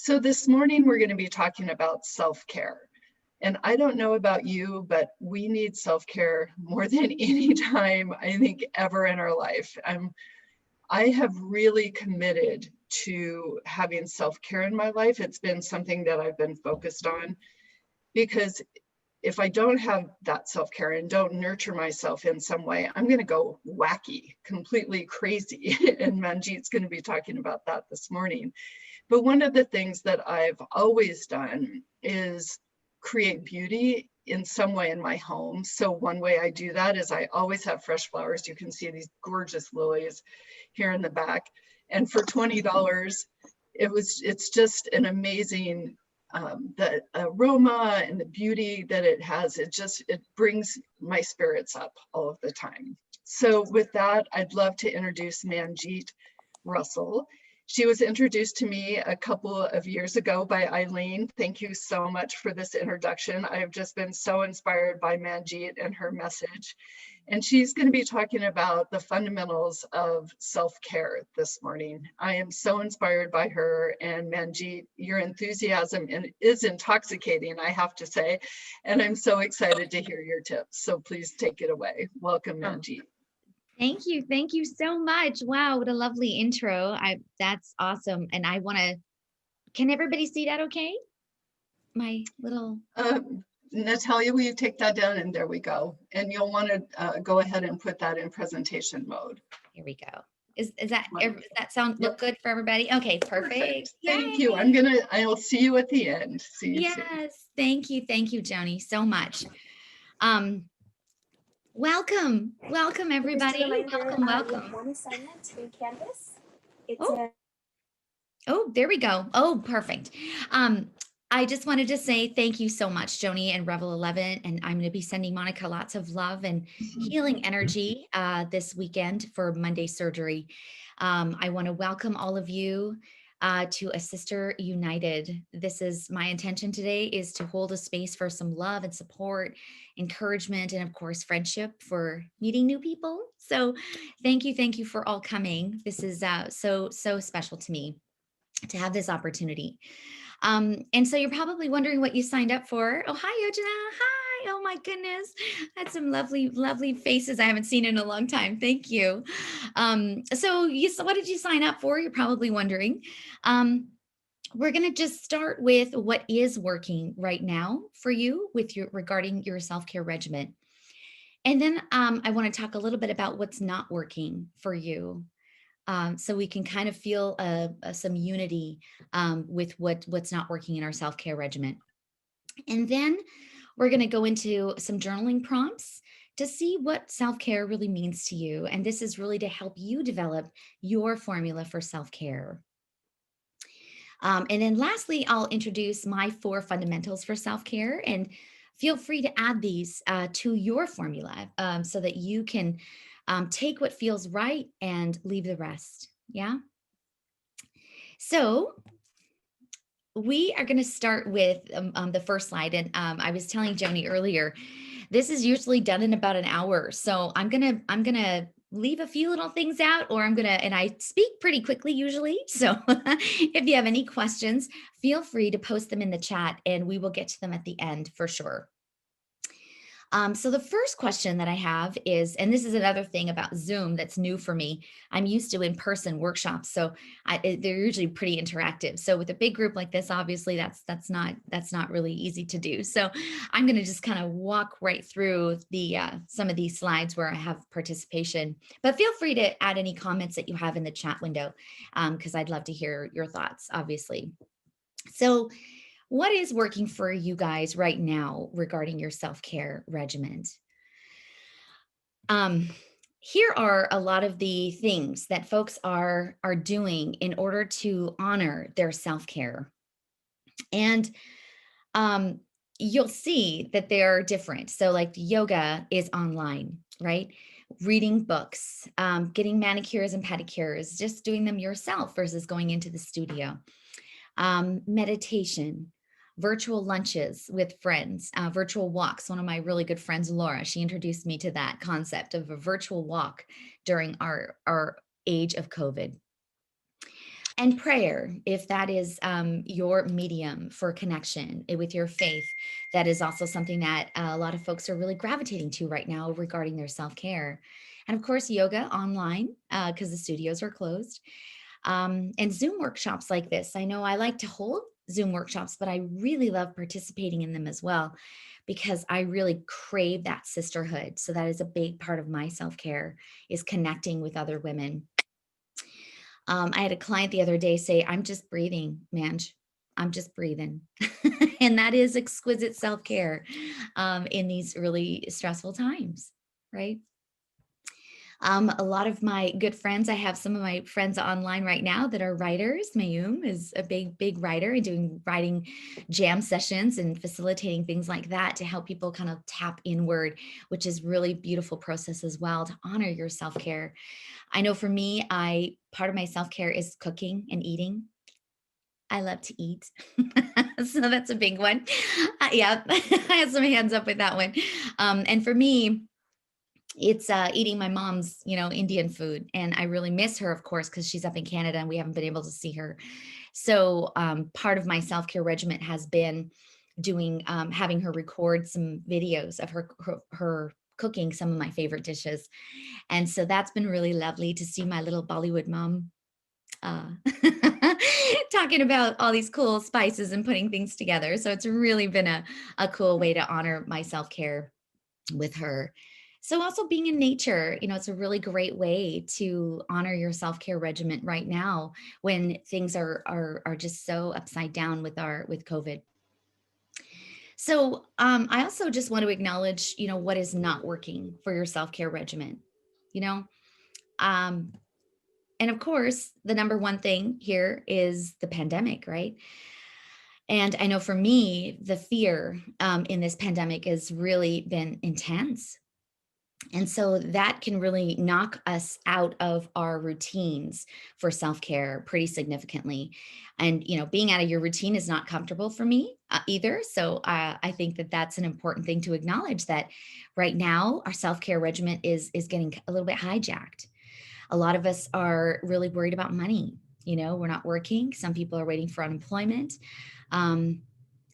So this morning we're going to be talking about self-care. And I don't know about you, but we need self-care more than any time, I think, ever in our life. I have really committed to having self-care in my life. It's been something that I've been focused on because if I don't have that self-care and don't nurture myself in some way, I'm going to go wacky, completely crazy. And Manjeet's going to be talking about that this morning. But one of the things that I've always done is create beauty in some way in my home. So one way I do that is I always have fresh flowers. You can see these gorgeous lilies here in the back. And for $20, it's just an amazing, the aroma and the beauty that it has. It brings my spirits up all of the time. So with that, I'd love to introduce Manjeet Russell. She was introduced to me a couple of years ago by Eileen. Thank you so much for this introduction. I've just been so inspired by Manjeet and her message. And she's going to be talking about the fundamentals of self-care this morning. I am so inspired by her, and Manjeet, your enthusiasm is intoxicating, I have to say. And I'm so excited to hear your tips. So please take it away. Welcome, Manjeet. Thank you. Thank you so much. Wow, what a lovely intro. That's awesome. And can everybody see that okay? My little... Natalia, will you take that down? And there we go. And you'll want to go ahead and put that in presentation mode. Here we go. Does that look good for everybody? Okay, perfect. Thank you. I'll see you at the end. See you soon. Yes, thank you. Thank you, Joni, so much. Welcome everybody. Welcome. One assignment to Canvas. Oh, there we go. Oh, perfect. I just wanted to say thank you so much, Joni and RevelEleven, and I'm going to be sending Monica lots of love and healing energy this weekend for Monday surgery. I want to welcome all of you to A Sister United. This is my intention today, is to hold a space for some love and support, encouragement, and of course, friendship for meeting new people. So thank you for all coming. This is so special to me to have this opportunity. And so you're probably wondering what you signed up for. Oh, hi, Yojana. Hi. Oh my goodness. That's some lovely faces I haven't seen in a long time. Thank you. So what did you sign up for? You're probably wondering. We're going to just start with what is working right now for you regarding your self-care regimen. And then I want to talk a little bit about what's not working for you. So we can kind of feel some unity with what's not working in our self-care regimen. And then we're going to go into some journaling prompts to see what self-care really means to you. And this is really to help you develop your formula for self-care. And then lastly, I'll introduce my 4 fundamentals for self-care, and feel free to add these to your formula so that you can take what feels right and leave the rest. Yeah. So we are going to start with the first slide. And I was telling Joni earlier, this is usually done in about an hour. So I'm going to leave a few little things out, or and I speak pretty quickly usually. So if you have any questions, feel free to post them in the chat and we will get to them at the end for sure. So the first question that I have is, and this is another thing about Zoom that's new for me. I'm used to in-person workshops, so they're usually pretty interactive. So with a big group like this, obviously that's not really easy to do. So I'm going to just kind of walk right through the some of these slides where I have participation. But feel free to add any comments that you have in the chat window, because I'd love to hear your thoughts, obviously. So what is working for you guys right now regarding your self-care regimen? Here are a lot of the things that folks are doing in order to honor their self-care. And you'll see that they are different. So like yoga is online, right? Reading books, getting manicures and pedicures, just doing them yourself versus going into the studio. Meditation, virtual lunches with friends, virtual walks. One of my really good friends, Laura, she introduced me to that concept of a virtual walk during our age of COVID. And prayer, if that is your medium for connection with your faith, that is also something that a lot of folks are really gravitating to right now regarding their self-care. And of course, yoga online, because the studios are closed. And Zoom workshops like this. I know I like to hold Zoom workshops, but I really love participating in them as well, because I really crave that sisterhood. So that is a big part of my self-care, is connecting with other women. I had a client the other day say, I'm just breathing, Manj. I'm just breathing. And that is exquisite self-care in these really stressful times, right? A lot of my good friends, I have some of my friends online right now that are writers. Mayum is a big writer and doing writing jam sessions and facilitating things like that to help people kind of tap inward, which is really beautiful process as well, to honor your self-care. I know for me, part of my self-care is cooking and eating. I love to eat. So that's a big one. Yeah, I have some hands up with that one. And for me, it's eating my mom's, Indian food. And I really miss her, of course, because she's up in Canada and we haven't been able to see her. So part of my self-care regimen has been having her record some videos of her cooking some of my favorite dishes. And so that's been really lovely to see my little Bollywood mom uh, talking about all these cool spices and putting things together. So it's really been a cool way to honor my self-care with her. So also being in nature, it's a really great way to honor your self-care regimen right now when things are just so upside down with COVID. So I also just want to acknowledge, what is not working for your self-care regimen, you know, um, and of course, the number one thing here is the pandemic, right? And I know for me, the fear in this pandemic has really been intense. And so that can really knock us out of our routines for self-care pretty significantly. And, being out of your routine is not comfortable for me either. So I think that that's an important thing to acknowledge, that right now our self-care regimen is getting a little bit hijacked. A lot of us are really worried about money. We're not working. Some people are waiting for unemployment. And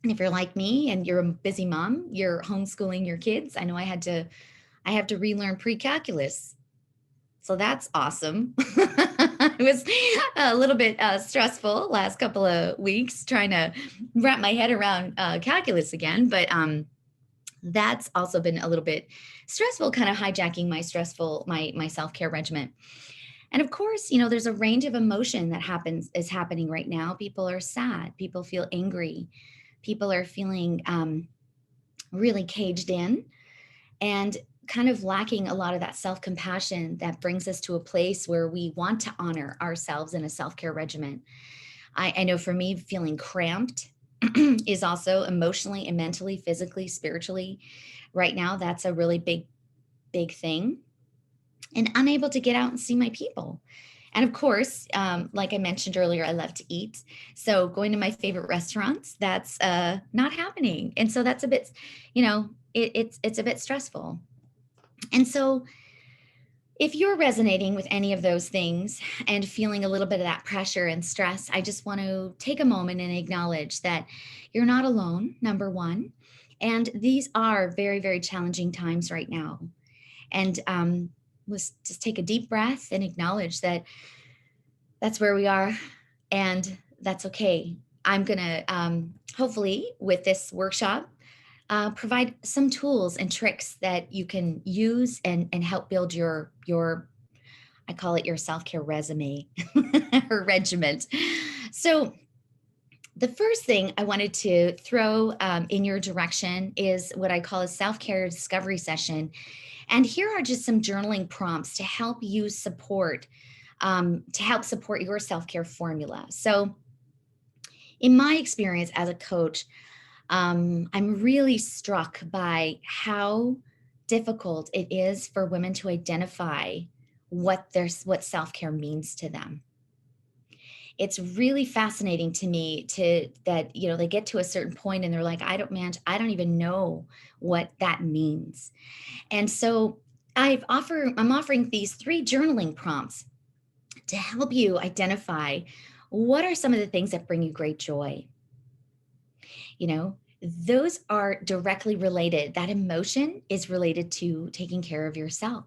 if you're like me and you're a busy mom, you're homeschooling your kids. I know I have to relearn pre-calculus. So that's awesome. It was a little bit stressful last couple of weeks trying to wrap my head around calculus again, but that's also been a little bit stressful, kind of hijacking my self-care regimen. And of course, there's a range of emotion that is happening right now. People are sad. People feel angry. People are feeling really caged in and kind of lacking a lot of that self-compassion that brings us to a place where we want to honor ourselves in a self-care regimen. I know for me, feeling cramped is also emotionally and mentally, physically, spiritually. Right now, that's a really big thing. And unable to get out and see my people. And of course, like I mentioned earlier, I love to eat. So going to my favorite restaurants, that's not happening. And so that's a bit, it's a bit stressful. And so if you're resonating with any of those things and feeling a little bit of that pressure and stress, I just want to take a moment and acknowledge that you're not alone, number one. And these are very, very challenging times right now. And let's just take a deep breath and acknowledge that that's where we are, and that's okay. I'm going to hopefully with this workshop provide some tools and tricks that you can use and help build your I call it your self-care resume or regiment. So the first thing I wanted to throw in your direction is what I call a self-care discovery session. And here are just some journaling prompts to help you support your self-care formula. So in my experience as a coach, I'm really struck by how difficult it is for women to identify what self-care means to them. It's really fascinating to me that they get to a certain point and they're like, I don't even know what that means. And so I'm offering these 3 journaling prompts to help you identify What are some of the things that bring you great joy? You know, those are directly related. That emotion is related to taking care of yourself.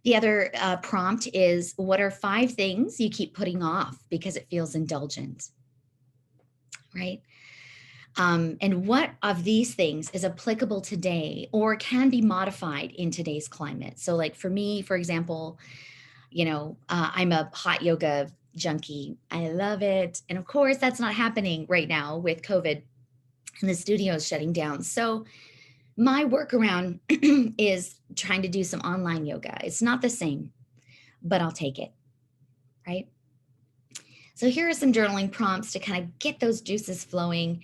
The other prompt is, what are 5 things you keep putting off because it feels indulgent, right? And what of these things is applicable today or can be modified in today's climate? So like for me, for example, I'm a hot yoga junkie. I love it. And of course, that's not happening right now with COVID and the studio is shutting down. So my workaround is trying to do some online yoga. It's not the same, but I'll take it, right? So here are some journaling prompts to kind of get those juices flowing.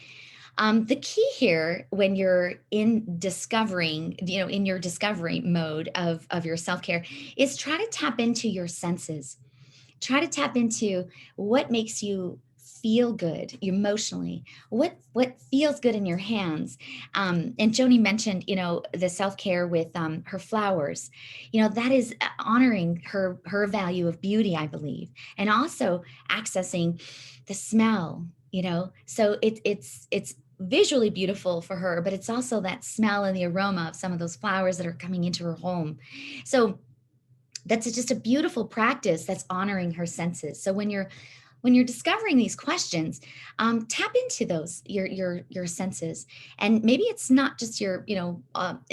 The key here when you're in discovering, in your discovery mode of your self-care is try to tap into your senses. Try to tap into what makes you feel good emotionally, what feels good in your hands. And Joni mentioned, the self-care with her flowers. That is honoring her value of beauty, I believe, and also accessing the smell. So it's visually beautiful for her, but it's also that smell and the aroma of some of those flowers that are coming into her home. So that's just a beautiful practice that's honoring her senses. So when you're discovering these questions, tap into those your senses, and maybe it's not just your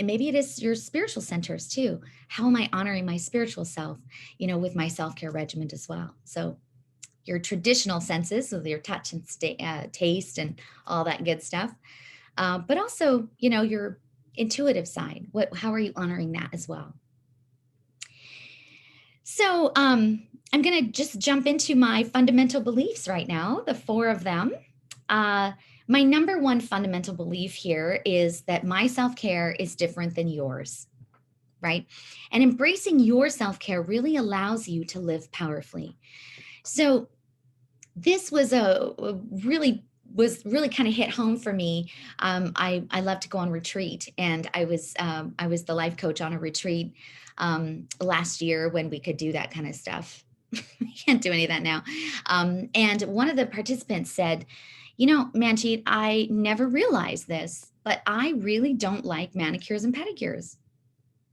maybe it is your spiritual centers too. How am I honoring my spiritual self? With my self-care regimen as well. So your traditional senses, with your touch and taste and all that good stuff, but also your intuitive side. How are you honoring that as well? So I'm going to just jump into my fundamental beliefs right now, the 4 of them. My number 1 fundamental belief here is that my self-care is different than yours, right? And embracing your self-care really allows you to live powerfully. So this was really kind of hit home for me. I love to go on retreat, and I was the life coach on a retreat last year when we could do that kind of stuff. We can't do any of that now. And one of the participants said, Manjeet, I never realized this, but I really don't like manicures and pedicures.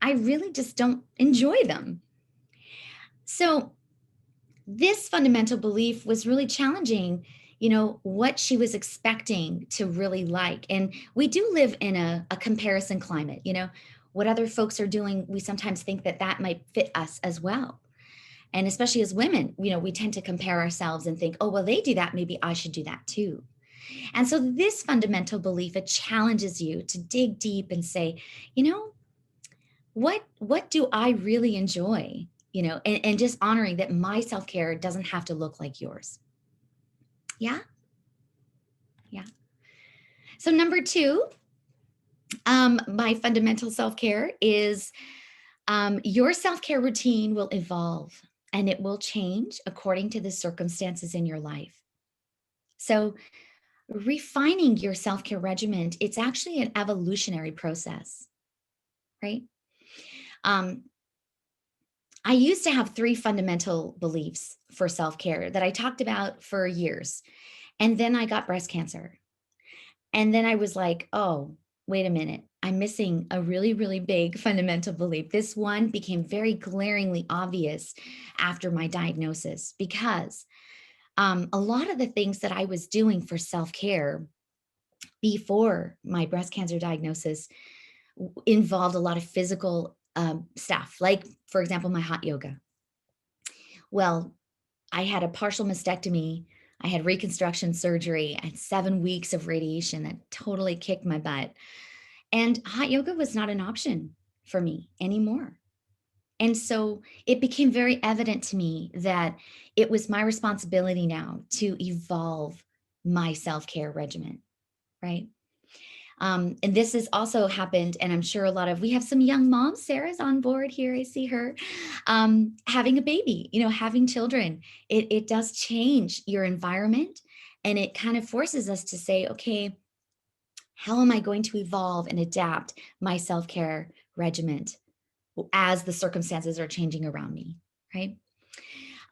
I really just don't enjoy them. So this fundamental belief was really challenging, what she was expecting to really like. And we do live in a comparison climate, what other folks are doing. We sometimes think that might fit us as well. And especially as women, we tend to compare ourselves and think, oh, well, they do that, maybe I should do that too. And so this fundamental belief, it challenges you to dig deep and say, what do I really enjoy? And just honoring that my self-care doesn't have to look like yours. Yeah. So number 2, my fundamental self-care is your self-care routine will evolve and it will change according to the circumstances in your life. So refining your self-care regimen, it's actually an evolutionary process, right? I used to have 3 fundamental beliefs for self-care that I talked about for years. And then I got breast cancer. And then I was like, oh, wait a minute. I'm missing a really, really big fundamental belief. This one became very glaringly obvious after my diagnosis because a lot of the things that I was doing for self-care before my breast cancer diagnosis involved a lot of physical stuff, like, for example, my hot yoga. Well, I had a partial mastectomy. I had reconstruction surgery. I had 7 weeks of radiation that totally kicked my butt. And hot yoga was not an option for me anymore. And so it became very evident to me that it was my responsibility now to evolve my self-care regimen, right? And this has also happened, and I'm sure we have some young moms. Sarah's on board here. I see her. Having a baby, having children, it does change your environment, and it kind of forces us to say, okay, how am I going to evolve and adapt my self-care regimen as the circumstances are changing around me, right?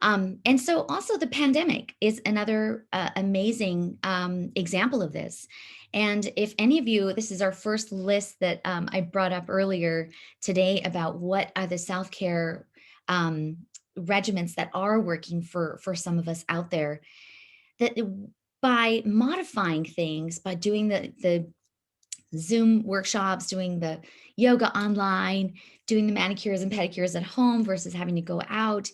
And so also the pandemic is another amazing example of this. And if any of you, this is our first list that I brought up earlier today about what are the self-care regiments that are working for some of us out there, that by modifying things, by doing the Zoom workshops, doing the yoga online, doing the manicures and pedicures at home versus having to go out,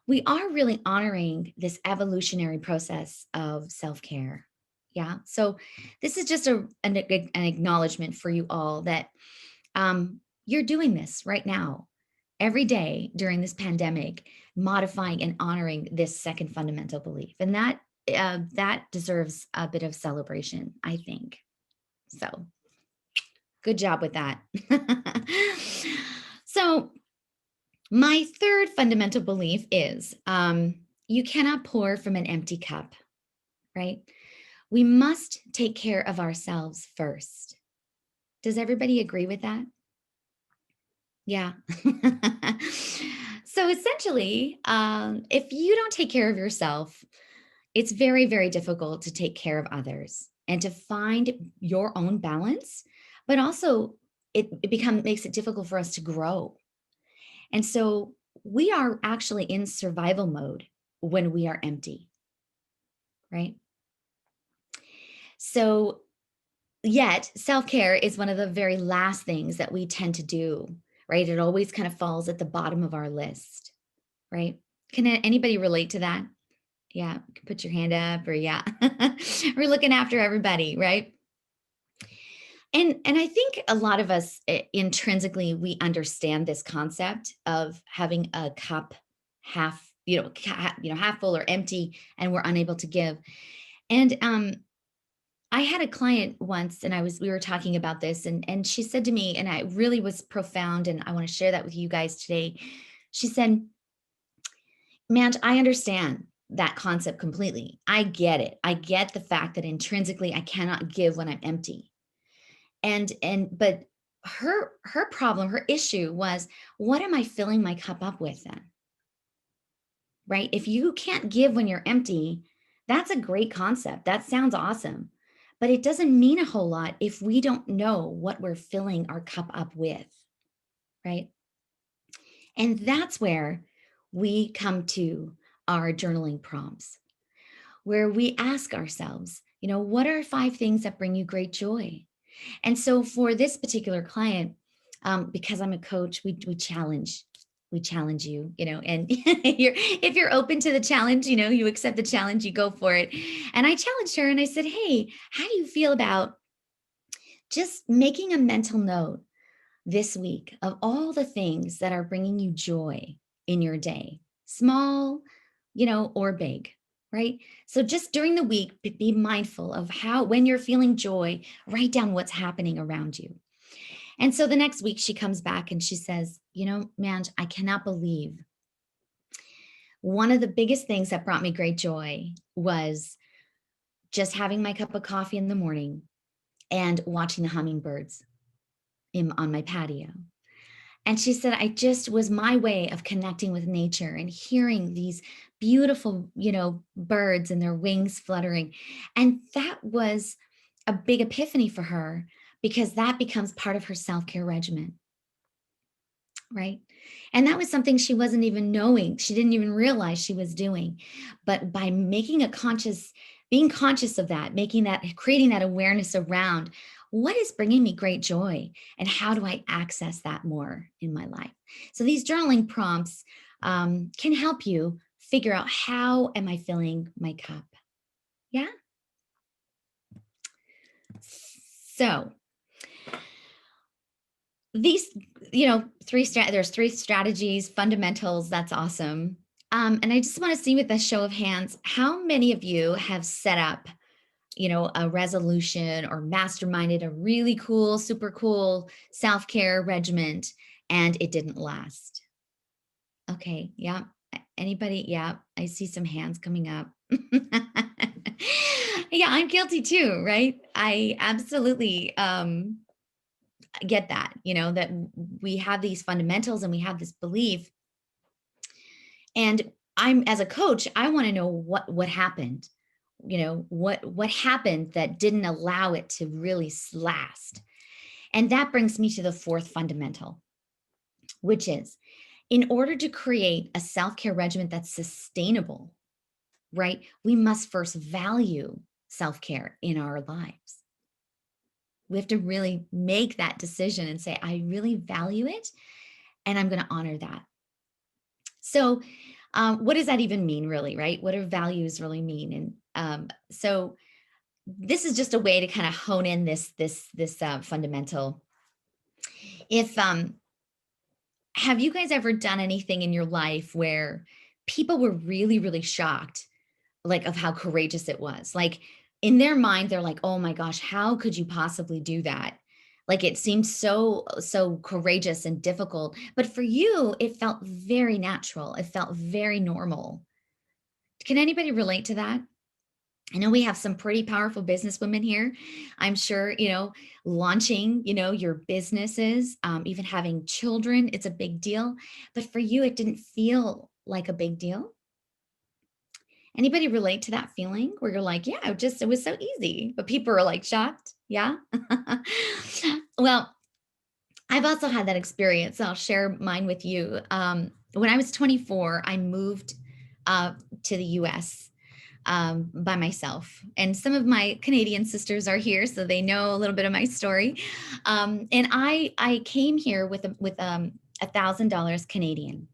we are really honoring this evolutionary process of self-care. Yeah. So this is just an acknowledgement for you all that you're doing this right now, every day during this pandemic, modifying and honoring this second fundamental belief. And that deserves a bit of celebration, I think. So good job with that. So my third fundamental belief is you cannot pour from an empty cup, right? We must take care of ourselves first. Does everybody agree with that? Yeah. So essentially, if you don't take care of yourself, it's very, very difficult to take care of others and to find your own balance, but also makes it difficult for us to grow. And so we are actually in survival mode when we are empty, right? So yet self-care is one of the very last things that we tend to do, right? It always kind of falls at the bottom of our list, right? Can anybody relate to that? Yeah, you can put your hand up, or yeah. We're looking after everybody, right? And I think a lot of us intrinsically, we understand this concept of having a cup half, half full or empty, and we're unable to give. And I had a client once, and we were talking about this, and she said to me, and I really was profound, and I want to share that with you guys today. She said, "Man, I understand that concept completely. I get it. I get the fact that intrinsically I cannot give when I'm empty." But her problem, her issue was, what am I filling my cup up with then? Right? If you can't give when you're empty, that's a great concept. That sounds awesome. But it doesn't mean a whole lot if we don't know what we're filling our cup up with, right? And that's where we come to our journaling prompts, where we ask ourselves, what are 5 things that bring you great joy? And so for this particular client, because I'm a coach, we challenge you, and if you're open to the challenge, you accept the challenge, you go for it. And I challenged her and I said, "Hey, how do you feel about just making a mental note this week of all the things that are bringing you joy in your day, small, or big?" Right? So just during the week, be mindful of when you're feeling joy, write down what's happening around you. And so the next week she comes back and she says, "Man, I cannot believe one of the biggest things that brought me great joy was just having my cup of coffee in the morning and watching the hummingbirds on my patio." And she said, "I just was my way of connecting with nature and hearing these beautiful, birds and their wings fluttering." And that was a big epiphany for her, because that becomes part of her self-care regimen, right? And that was something she wasn't even knowing. She didn't even realize she was doing. But by being conscious of that, creating that awareness around what is bringing me great joy and how do I access that more in my life. So these journaling prompts can help you figure out, how am I filling my cup? Yeah. So these, there's 3 strategies, fundamentals. That's awesome. And I just want to see, with a show of hands, how many of you have set up, a resolution or masterminded a really cool, super cool self-care regiment and it didn't last? Okay. Yeah. Anybody? Yeah. I see some hands coming up. Yeah, I'm guilty too, right? I absolutely get that, that we have these fundamentals and we have this belief. And as a coach, I want to know what happened, what happened that didn't allow it to really last. And that brings me to the fourth fundamental, which is, in order to create a self-care regimen that's sustainable, right, we must first value self-care in our lives. We have to really make that decision and say, I really value it, and I'm going to honor that. So what does that even mean, really, right? What do values really mean? And so this is just a way to kind of hone in this fundamental. If have you guys ever done anything in your life where people were really, really shocked, like, of how courageous it was? Like, in their mind, they're like, oh my gosh, how could you possibly do that? Like, it seemed so courageous and difficult, but for you, it felt very natural. It felt very normal. Can anybody relate to that? I know we have some pretty powerful businesswomen here. I'm sure, launching, your businesses, even having children, it's a big deal. But for you, it didn't feel like a big deal. Anybody relate to that feeling where you're like, yeah, it was so easy, but people are like shocked? Yeah. Well, I've also had that experience. I'll share mine with you. When I was 24, I moved to the US by myself. And some of my Canadian sisters are here, so they know a little bit of my story. And I came here with $1,000 Canadian,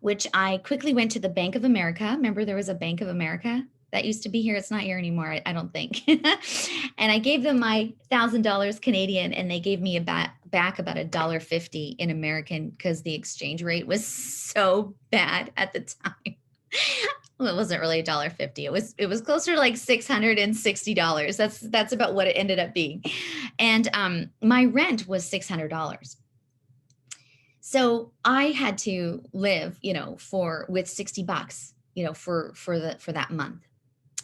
which I quickly went to the Bank of America. Remember, there was a Bank of America that used to be here. It's not here anymore, I don't think. And I gave them my $1,000 Canadian, and they gave me back about $1.50 in American, because the exchange rate was so bad at the time. Well, it wasn't really $1.50. It was closer to like $660. That's about what it ended up being. And my rent was $600. So I had to live, with $60, for that month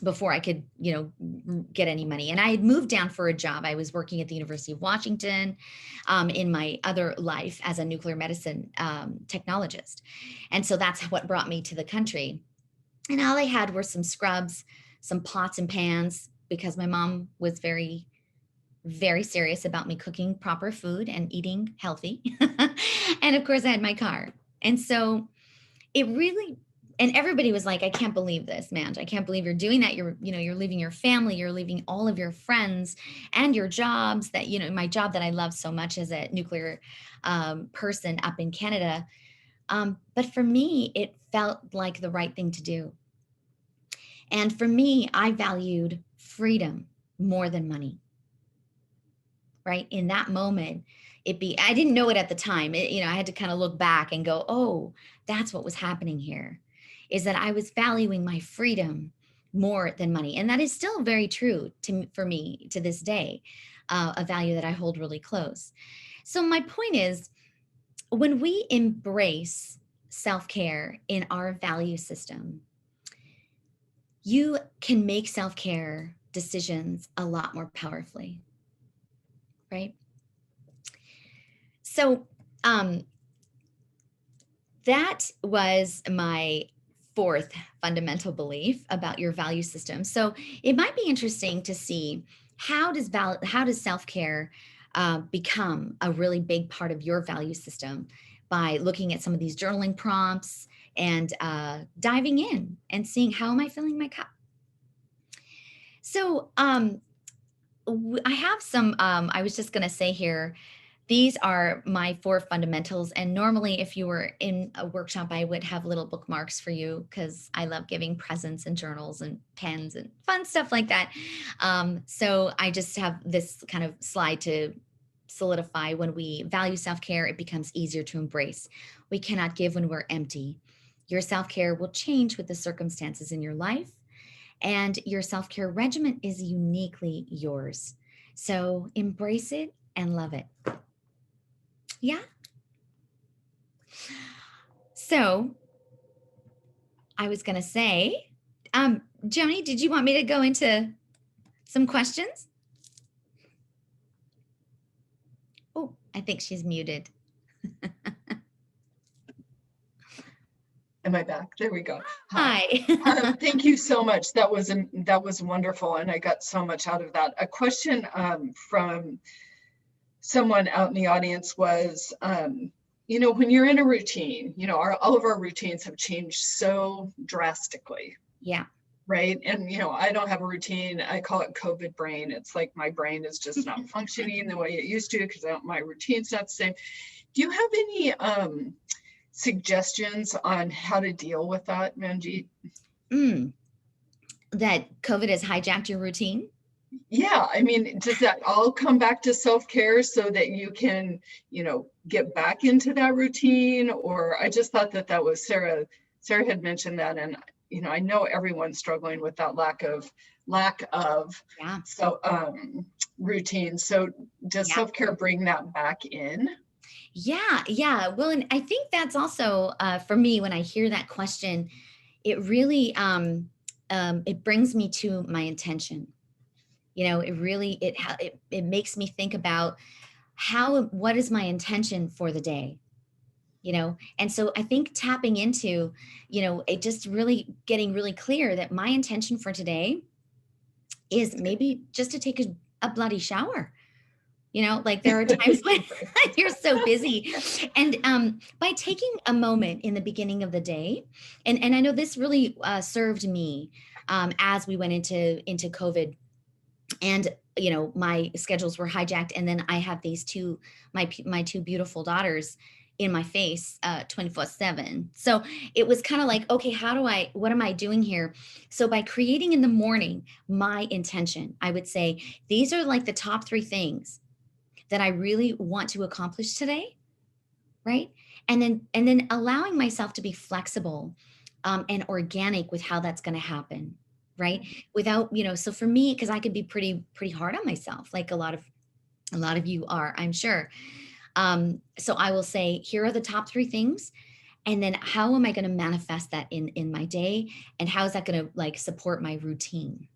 before I could, get any money. And I had moved down for a job. I was working at the University of Washington in my other life as a nuclear medicine technologist. And so that's what brought me to the country. And all I had were some scrubs, some pots and pans, because my mom was very, very serious about me cooking proper food and eating healthy. And of course, I had my car. And so it really, and everybody was like, I can't believe this, Manj. I can't believe you're doing that. You're leaving your family, you're leaving all of your friends and your jobs that, my job that I love so much as a nuclear person up in Canada. But for me, it felt like the right thing to do. And for me, I valued freedom more than money, right? In that moment, I didn't know it at the time. I had to kind of look back and go, oh, that's what was happening here, is that I was valuing my freedom more than money. And that is still very true for me to this day, a value that I hold really close. So my point is, when we embrace self-care in our value system, you can make self-care decisions a lot more powerfully, right? So that was my fourth fundamental belief about your value system. So it might be interesting to see, how does self-care become a really big part of your value system, by looking at some of these journaling prompts and diving in and seeing, how am I filling my cup? So I have some, I was just going to say here, these are my four fundamentals. And normally, if you were in a workshop, I would have little bookmarks for you, because I love giving presents and journals and pens and fun stuff like that. So I just have this kind of slide to solidify: when we value self-care, it becomes easier to embrace. We cannot give when we're empty. Your self-care will change with the circumstances in your life, and your self-care regimen is uniquely yours. So embrace it and love it. Yeah. So I was going to say, Joni, did you want me to go into some questions? Oh, I think she's muted. Am I back? There we go. Hi. Thank you so much. That was wonderful, and I got so much out of that. A question from someone out in the audience was, when you're in a routine, all of our routines have changed so drastically. Yeah. Right. And, I don't have a routine. I call it COVID brain. It's like my brain is just not functioning the way it used to because my routine's not the same. Do you have any suggestions on how to deal with that, Manjeet? That COVID has hijacked your routine? Yeah. I mean, does that all come back to self-care so that you can, get back into that routine? Or I just thought that was Sarah had mentioned that. And, I know everyone's struggling with that lack of Yeah. routine. So does self-care bring that back in? Yeah. Well, and I think that's also for me, when I hear that question, it really it brings me to my intention. It really it makes me think about what is my intention for the day. And so I think tapping into, it just really getting really clear that my intention for today is maybe just to take a bloody shower. Like there are times when you're so busy. And by taking a moment in the beginning of the day, and I know this really served me as we went into COVID, and my schedules were hijacked, and then I have these my two beautiful daughters in my face 24/7. So it was kind of like, okay, what am I doing here? So by creating in the morning my intention, I would say these are like the top 3 things that I really want to accomplish today, right? And then allowing myself to be flexible and organic with how that's going to happen, right? Without, so for me, because I could be pretty hard on myself, like a lot of you are, I'm sure. So I will say, here are the top 3 things. And then how am I going to manifest that in my day? And how is that going to like support my routine?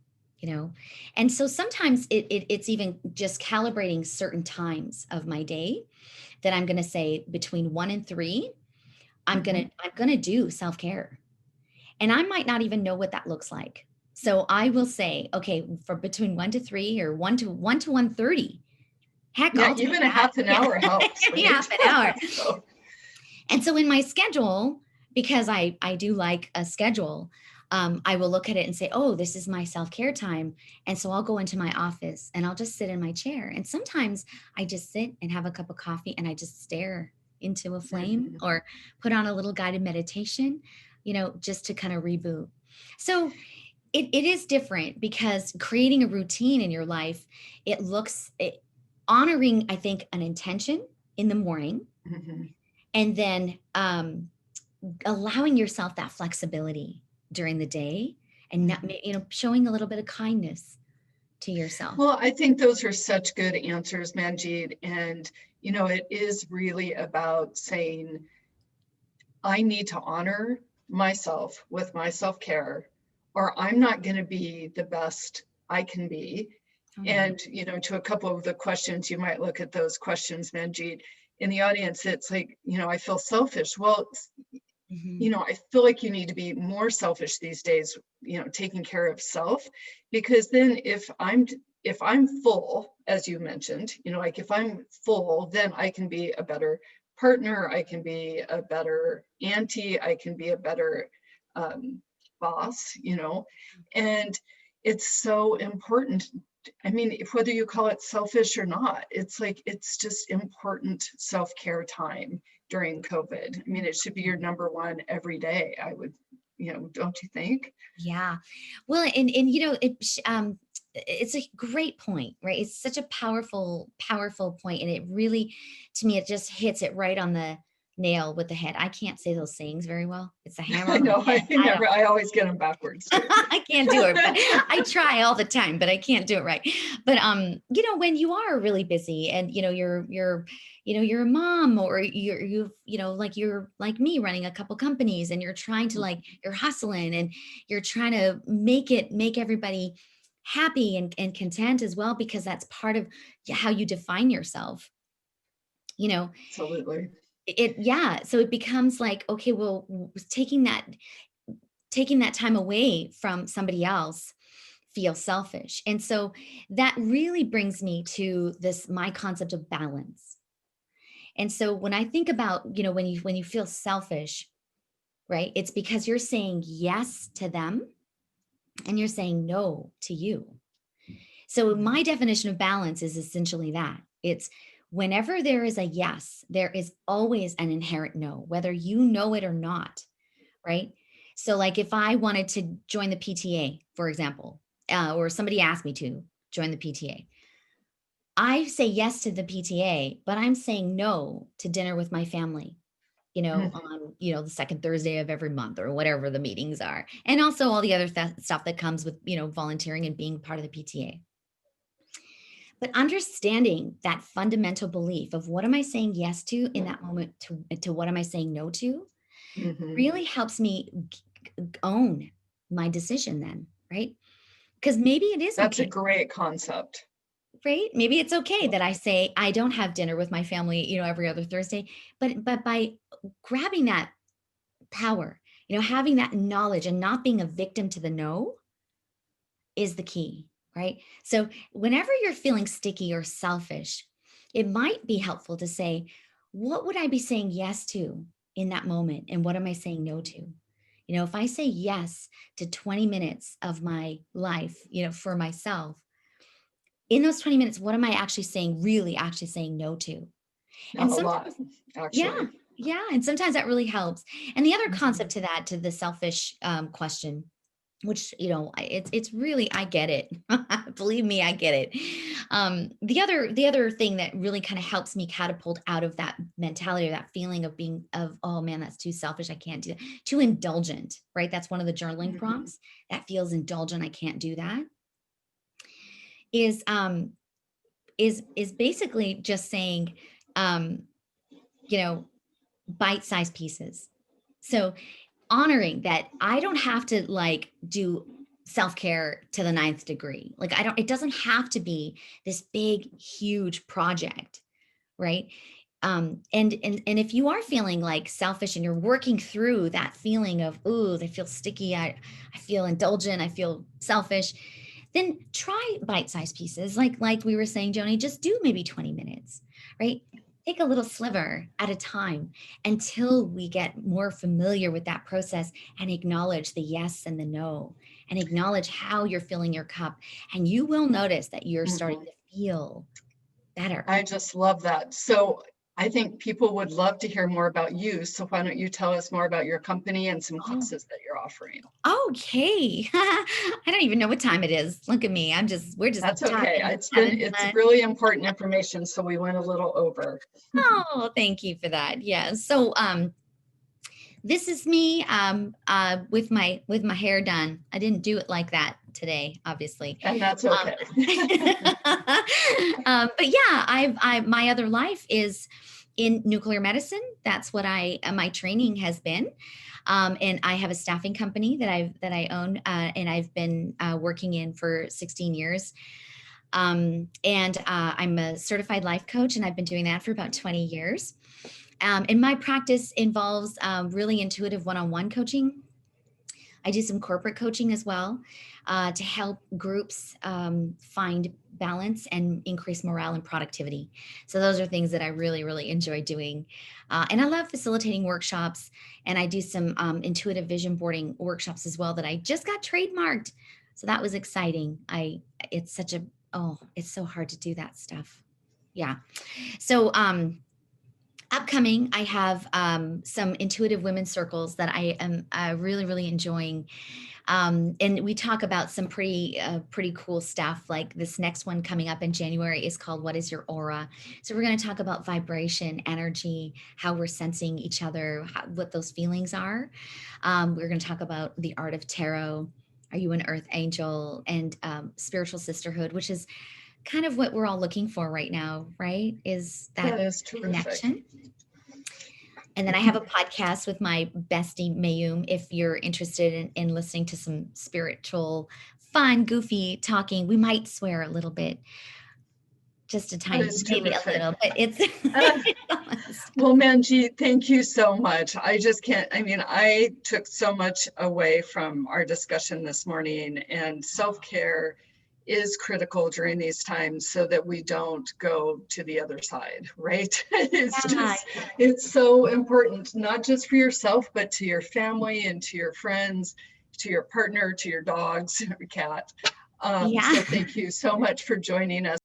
And so sometimes it's even just calibrating certain times of my day that I'm going to say between 1 and 3, I'm going to do self-care. And I might not even know what that looks like. So I will say, okay, for between 1 to 3 or 1 to 1:30. Heck, yeah, I'll take even a that. half an hour helps. Right? Half an hour. And so in my schedule, because I do like a schedule, I will look at it and say, oh, this is my self-care time. And so I'll go into my office and I'll just sit in my chair. And sometimes I just sit and have a cup of coffee and I just stare into a flame or put on a little guided meditation, just to kind of reboot. So it is different because creating a routine in your life, honoring, I think, an intention in the morning, and then allowing yourself that flexibility during the day, and not, showing a little bit of kindness to yourself. Well, I think those are such good answers, Manjeet. And, it is really about saying, I need to honor myself with my self-care, or I'm not going to be the best I can be. And, to a couple of the questions, you might look at those questions, Manjeet, in the audience, it's like, I feel selfish. Well, I feel like you need to be more selfish these days, taking care of self, because then if I'm full, as you mentioned, like if I'm full, then I can be a better partner, I can be a better auntie, I can be a better boss, and it's so important. I mean, whether you call it selfish or not, it's like, it's just important self-care time during COVID. I mean, it should be your number one every day. I would, don't you think? Yeah. Well, and it's a great point, right? It's such a powerful point. And it really, to me, it just hits it right on the nail with the head. I can't say those sayings very well. It's a hammer. I know. I always get them backwards too. I can't do it, but I try all the time, but I can't do it right. But when you are really busy and you're a mom, or you're like me, running a couple companies, and you're trying to you're hustling and you're trying to make everybody happy and content as well, because that's part of how you define yourself. Absolutely. Yeah. So it becomes like, okay, well, taking that time away from somebody else feels selfish. And so that really brings me to my concept of balance. And so when I think about, when you feel selfish, right? It's because you're saying yes to them and you're saying no to you. So my definition of balance is essentially that. It's whenever there is a yes, there is always an inherent no, whether you know it or not, right? So like if I wanted to join the PTA, for example, or somebody asked me to join the PTA, I say yes to the PTA, but I'm saying no to dinner with my family, on, the second Thursday of every month or whatever the meetings are. And also all the other stuff that comes with, volunteering and being part of the PTA. But understanding that fundamental belief of what am I saying yes to in that moment to what am I saying no to really helps me own my decision then, right? Because maybe it is That's a okay. great concept. Right? Maybe it's okay that I say I don't have dinner with my family, every other Thursday, but by grabbing that power, having that knowledge and not being a victim to the no is the key, right? So whenever you're feeling sticky or selfish, it might be helpful to say, what would I be saying yes to in that moment? And what am I saying no to? If I say yes to 20 minutes of my life, for myself, in those 20 minutes, what am I really actually saying no to? Not And a lot, sometimes, yeah, actually. yeah. And sometimes that really helps. And the other concept Mhm. to that, to the selfish question, which, it's really, I get it. Believe me, I get it. The other thing that really kind of helps me catapult out of that mentality or that feeling of, oh man, that's too selfish. I can't do that. Too indulgent, right? That's one of the journaling Mhm. prompts that feels indulgent. I can't do that. Is, is basically just saying, um, you know, bite-sized pieces. So honoring that I don't have to like do self-care to the ninth degree. Like it doesn't have to be this big, huge project, right? And if you are feeling like selfish and you're working through that feeling of, ooh, I feel sticky, I feel indulgent, I feel selfish, then try bite-sized pieces. Like we were saying, Joni, just do maybe 20 minutes, right? Take a little sliver at a time until we get more familiar with that process and acknowledge the yes and the no and acknowledge how you're filling your cup. And you will notice that you're starting Mhm. to feel better. I just love that. So I think people would love to hear more about you. So why don't you tell us more about your company and some Oh, classes that you're offering? okay. I don't even know what time it is. Look at me. We're just That's okay. talking, having It's fun. really important information, so we went a little over. Oh, thank you for that. Yeah. So, this is me, with my hair done. I didn't do it like that today, obviously. And that's Um, okay. but yeah, my other life is in nuclear medicine. That's what my training has been. And I have a staffing company that I own, and I've been working in for 16 years. And I'm a certified life coach, and I've been doing that for about 20 years. And my practice involves really intuitive one-on-one coaching. I do some corporate coaching as well, to help groups find balance and increase morale and productivity. So those are things that I really, really enjoy doing. And I love facilitating workshops, and I do some intuitive vision boarding workshops as well that I just got trademarked. So that was exciting. It's such a, oh, it's so hard to do that stuff. Yeah. So, upcoming, I have some intuitive women's circles that I am really, really enjoying. And we talk about some pretty cool stuff. Like this next one coming up in January is called "What is Your Aura?" So we're going to talk about vibration, energy, how we're sensing each other, what those feelings are. We're going to talk about the art of tarot. Are you an earth angel? And spiritual sisterhood, which is kind of what we're all looking for right now, right? Is That that is terrific. connection. And then I have a podcast with my bestie Mayum. If you're interested in listening to some spiritual, fun, goofy talking, we might swear a little bit. just a That tiny, is maybe a terrific. little, but it's, Uh, it's almost. Well, Manjeet, thank you so much. I just can't, I mean, I took so much away from our discussion this morning, and self-care is critical during these times so that we don't go to the other side, right? Yeah, It's so important, not just for yourself, but to your family and to your friends, to your partner, to your dogs, your cat. yeah. So thank you so much for joining us.